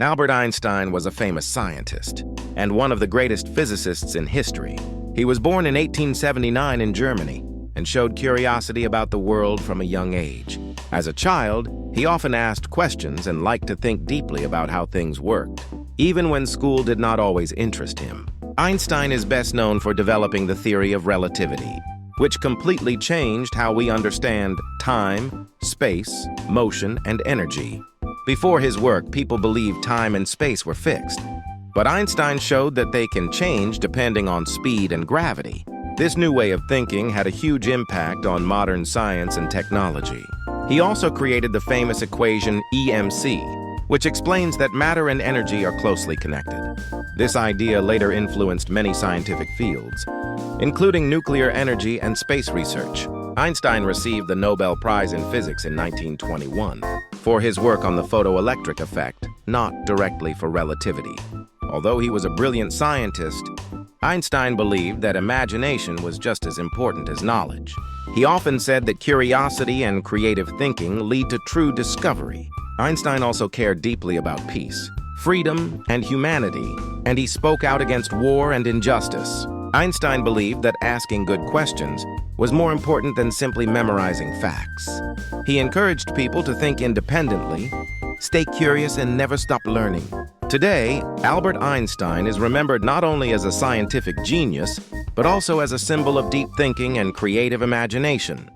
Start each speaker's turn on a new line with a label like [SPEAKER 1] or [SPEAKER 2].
[SPEAKER 1] Albert Einstein was a famous scientist and one of the greatest physicists in history. He was born in 1879 in Germany and showed curiosity about the world from a young age. As a child, he often asked questions and liked to think deeply about how things worked, even when school did not always interest him. Einstein is best known for developing the theory of relativity, which completely changed how we understand time, space, motion, and energy. Before his work, people believed time and space were fixed. But Einstein showed that they can change depending on speed and gravity. This new way of thinking had a huge impact on modern science and technology. He also created the famous equation EMC, which explains that matter and energy are closely connected. This idea later influenced many scientific fields, including nuclear energy and space research. Einstein received the Nobel Prize in Physics in 1921 for his work on the photoelectric effect, not directly for relativity. Although he was a brilliant scientist, Einstein believed that imagination was just as important as knowledge. He often said that curiosity and creative thinking lead to true discovery. Einstein also cared deeply about peace, freedom, and humanity, and he spoke out against war and injustice. Einstein believed that asking good questions was more important than simply memorizing facts. He encouraged people to think independently, stay curious, and never stop learning. Today, Albert Einstein is remembered not only as a scientific genius, but also as a symbol of deep thinking and creative imagination.